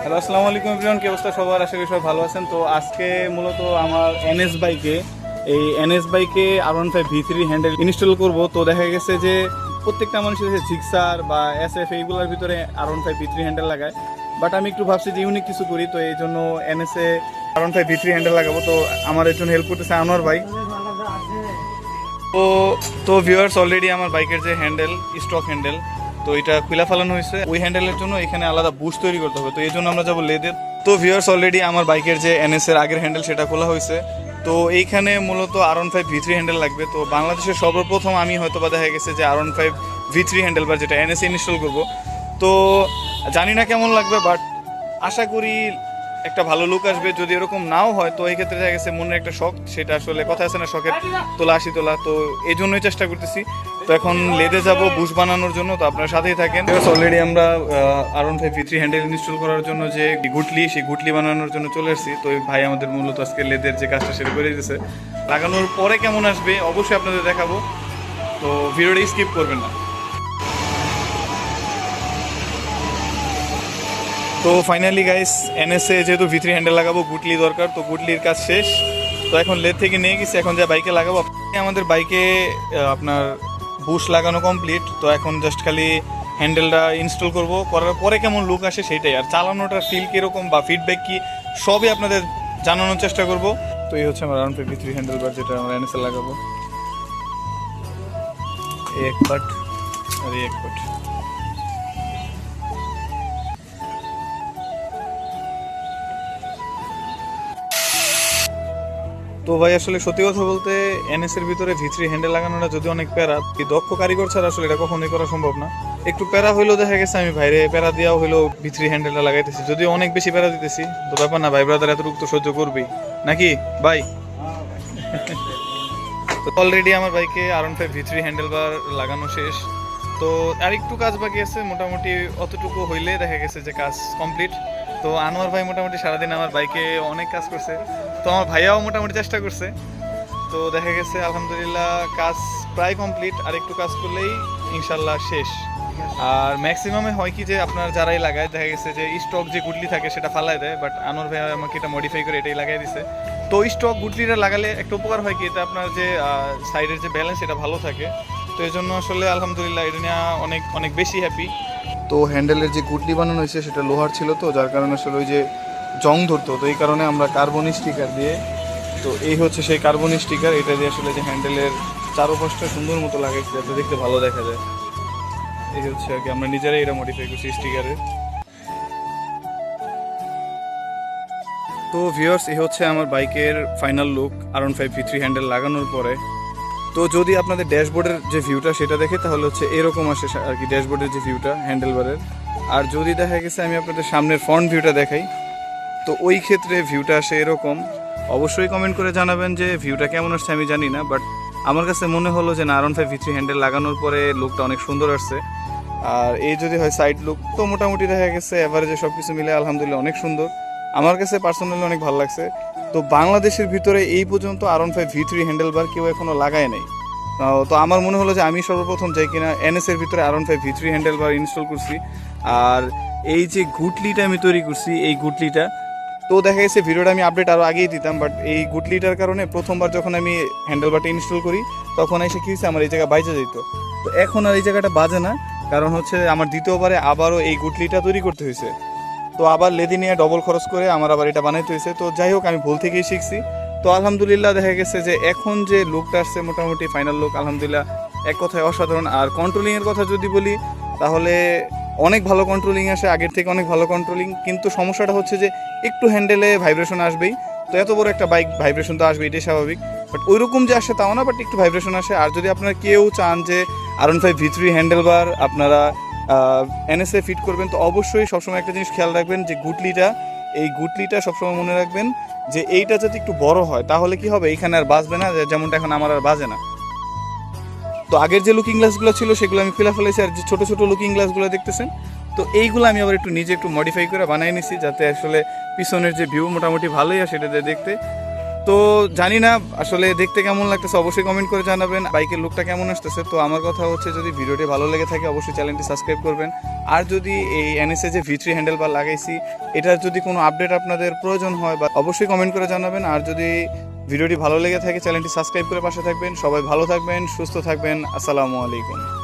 Hello, আসসালামু আলাইকুম everyone. কি অবস্থা সবার? আশা করি সবাই ভালো আছেন। তো আজকে মূলত আমার এনএস বাইকে R15 V3 হ্যান্ডেল ইনস্টল করব। তো দেখা গেছে যে প্রত্যেকটা মানুষের জিক্সার বা SF এইগুলোর ভিতরে R15 V3 হ্যান্ডেল লাগায়, বাট আমি একটু ভাবছি যে ইউনিক কিছু করি। তো এই জন্য এনএসএ R15 V3 হ্যান্ডেল লাগাবো। তো আমার এর জন্য হেল্প করতেছে আনোয়ার ভাই। তো তো ভিউয়ার্স, অলরেডি আমার বাইকের যে হ্যান্ডেল, স্টক হ্যান্ডেল, তো এটা খুলে ফেলানো হয়েছে। ওই হ্যান্ডেলের জন্য এখানে আলাদা বুশ তৈরি করতে হবে, তো এই জন্য আমরা যাবো লেদের। তো ভিউয়ার্স, অলরেডি আমার বাইকের যে এনএস এর আগের হ্যান্ডেল সেটা খোলা হয়েছে। তো এইখানে মূলত R15 V3 হ্যান্ডেল লাগবে। তো বাংলাদেশের সর্বপ্রথম আমি হয়তো বা দেখা গেছে যে R15 V3 হ্যান্ডেল বা যেটা এনএস ইনস্টল করব। তো জানি না কেমন লাগবে, বাট আশা করি একটা ভালো লুক আসবে। যদি এরকম নাও হয় তো এই ক্ষেত্রে দেখা গেছে মনের একটা শখ, সেটা আসলে কথা আছে না, শখের তোলা আশি তোলা। তো এই জন্যই চেষ্টা করতেছি। তো এখন লেদে যাব বুশ বানানোর জন্য, তো আপনার সাথেই থাকেন। অলরেডি আমরা R15 V3 হ্যান্ডেল ইনস্টল করার জন্য যে গুটলি, সেই গুটলি বানানোর জন্য চলে আসছি। তো এই ভাই আমাদের মূলত আজকে লেদের যে কাজটা সেটা করে দিতেছে। লাগানোর পরে কেমন আসবে অবশ্যই আপনাদের দেখাবো, তো ভিডিওটা স্কিপ করবেন না। তো ফাইনালি গাইস, এনএসএ যেহেতু V3 হ্যান্ডেল লাগাবো, গুটলি দরকার। তো গুটলির কাজ শেষ। তো এখন লেদ থেকে নিয়ে গেছি, এখন যা বাইকে লাগাবো। আমাদের বাইকে আপনার বুশ লাগানো কমপ্লিট। তো এখন জাস্ট খালি হ্যান্ডেলটা ইনস্টল করব, করার পরে কেমন লুক আসে সেটাই, আর চালানোটার ফিল কীরকম বা ফিডব্যাক কি সবই আপনাদের জানানোর চেষ্টা করব। তো এই হচ্ছে আমার R15 V3 হ্যান্ডেল বার, যেটা আমরা এনএসএ লাগাবো। এক পাট আর এক পাট। তো ভাই, আসলে সত্যি কথা বলতে এনএস এর ভিতরে V3 হ্যান্ডেল লাগানোটা যদি অনেক প্যারা, কি দক্ষ কারিগর ছাড়া আসলে এটা কখনোই করা সম্ভব না। একটু প্যারা হইলেও দেখা গেছে আমি ভাইরে প্যারা দেওয়া হইলেও V3 হ্যান্ডেলটা লাগাইতেছি, যদিও অনেক বেশি প্যারা দিতেছি। তো ব্যাপার না, ভাই ব্রাদার এতটুকু তো সহ্য করবেই নাকি ভাই? তো অলরেডি আমার বাইকে R15 V3 হ্যান্ডেল বার লাগানো শেষ। তো আরেকটু কাজ বাকি আছে, মোটামুটি অতটুকু হইলে দেখা গেছে যে কাজ কমপ্লিট। তো আনোয়ার ভাই মোটামুটি সারাদিন আমার বাইকে অনেক কাজ করছে। তো আমার ভাইয়াও মোটামুটি চেষ্টা করছে। তো দেখা গেছে আলহামদুলিল্লাহ কাজ প্রায় কমপ্লিট, আর একটু কাজ করলেই ইনশাল্লাহ শেষ। আর ম্যাক্সিমামে হয় কি যে আপনার যারাই লাগায় দেখা গেছে যে স্টক যে গুটলি থাকে সেটা ফালাই দেয়, বাট আনোয়ার ভাই আমাকে এটা মডিফাই করে এটাই লাগাই দিছে। তো স্টক গুটলিটা লাগালে একটা উপকার হয় কি, এটা আপনার যে সাইডের যে ব্যালেন্স এটা ভালো থাকে। তো এই জন্য আসলে আলহামদুলিল্লাহ এটা নিয়ে অনেক অনেক বেশি হ্যাপি। তো হ্যান্ডেলের যে গুটলি বানানো হয়েছে সেটা লোহার ছিল, তো যার কারণে আসলে ওই যে জং ধরতো। তো এই কারণে আমরা কার্বন স্টিকার দিয়ে, তো এই হচ্ছে সেই কার্বন স্টিকার, এটা দিয়ে আসলে যে হ্যান্ডেলের চারপাশটা সুন্দর মতো লাগাইছি যাতে দেখতে ভালো দেখা যায়। এই হচ্ছে আর কি, আমরা নিজেরাই এটা মডিফাই করছি স্টিকারে। তো ভিউয়ার্স, এই হচ্ছে আমার বাইকের final look R15 V3 handle লাগানোর পরে। তো যদি আপনাদের ড্যাশবোর্ডের যে ভিউটা সেটা দেখে তাহলে হচ্ছে এরকম আসে আর কি, ড্যাশবোর্ডের যে ভিউটা হ্যান্ডেলবারের। আর যদি দেখা গেছে আমি আপনাদের সামনের ফ্রন্ট ভিউটা দেখাই, তো ওই ক্ষেত্রে ভিউটা আসে এরকম। অবশ্যই কমেন্ট করে জানাবেন যে ভিউটা কেমন আসছে, আমি জানি না, বাট আমার কাছে মনে হলো যে না, R15 V3 হ্যান্ডেল লাগানোর পরে লুকটা অনেক সুন্দর আসছে। আর এই যদি হয় সাইড লুক, তো মোটামুটি দেখা গেছে এভারেজে সব কিছু মিলে আলহামদুলিল্লাহ অনেক সুন্দর। আমার কাছে পার্সোনালি অনেক ভালো লাগছে। তো বাংলাদেশের ভিতরে এই পর্যন্ত R15 V3 হ্যান্ডেল বার কেউ এখনও লাগায় নাই। তো আমার মনে হলো যে আমি সর্বপ্রথম যাই কিনা এনএস এর ভিতরে R15 V3 হ্যান্ডেল বার ইনস্টল করছি। আর এই যে গুটলিটা আমি তৈরি করছি, এই গুটলিটা, তো দেখা গেছে ভিডিওটা আমি আপডেট আরও আগেই দিতাম, বাট এই গুটলিটার কারণে প্রথমবার যখন আমি হ্যান্ডেল বারটা ইনস্টল করি তখন এসে কী হয়েছে, আমার এই জায়গা বাইজে যেত। তো এখন আর এই জায়গাটা বাজে না, কারণ হচ্ছে আমার দ্বিতীয়বারে আবারও এই গুটলিটা তৈরি করতে হয়েছে। তো আবার লেদি নিয়ে ডবল খরচ করে আমার আবার এটা বানাইতে হয়েছে। তো যাই হোক, আমি ভুল থেকেই শিখছি। তো আলহামদুলিল্লাহ দেখা গেছে যে এখন যে লুকটা আসছে মোটামুটি ফাইনাল লুক আলহামদুলিল্লাহ এক কথায় অসাধারণ। আর কন্ট্রোলিংয়ের কথা যদি বলি তাহলে অনেক ভালো কন্ট্রোলিং আসে, আগের থেকে অনেক ভালো কন্ট্রোলিং। কিন্তু সমস্যাটা হচ্ছে যে একটু হ্যান্ডেলে ভাইব্রেশন আসবেই। তো এত বড় একটা বাইক ভাইব্রেশন তো আসবে, এটাই স্বাভাবিক। বাট ওইরকম যে আসে তাও না, বাট একটু ভাইব্রেশন আসে। আর যদি আপনারা কেউ চান যে R15 V3 হ্যান্ডেল বার আপনারা এনএসএ ফিট করবেন, তো অবশ্যই সবসময় একটা জিনিস খেয়াল রাখবেন যে এই গুটলিটা সবসময় মনে রাখবেন যে এইটা যদি একটু বড় হয় তাহলে কি হবে, এইখানে আর বাজবে না, যেমনটা এখন আমার আর বাজে না। তো আগের যে লুকিং গ্লাসগুলো ছিল সেগুলো আমি খুলে ফেলেছি, আর যে ছোটো ছোটো লুকিং গ্লাসগুলো দেখতেছেন, তো এইগুলো আমি আবার একটু নিজে একটু মডিফাই করে বানিয়ে নিছি যাতে আসলে পিছনের যে ভিউ মোটামুটি ভালোই আসে এটা দেখতে। তো জানি না আসলে দেখতে কেমন লাগতেছে, অবশ্যই কমেন্ট করে জানাবেন বাইকের লুকটা কেমন আসতেছে। তো আমার কথা হচ্ছে যদি ভিডিওটি ভালো লেগে থাকে অবশ্যই চ্যানেলটি সাবস্ক্রাইব করবেন। আর যদি এই এনএসএ যে V3 হ্যান্ডেল বার লাগাইছি এটার যদি কোনো আপডেট আপনাদের প্রয়োজন হয় বা অবশ্যই কমেন্ট করে জানাবেন। আর যদি ভিডিওটি ভালো লেগে থাকে চ্যানেলটি সাবস্ক্রাইব করে পাশে থাকবেন। সবাই ভালো থাকবেন, সুস্থ থাকবেন। আসসালামু আলাইকুম।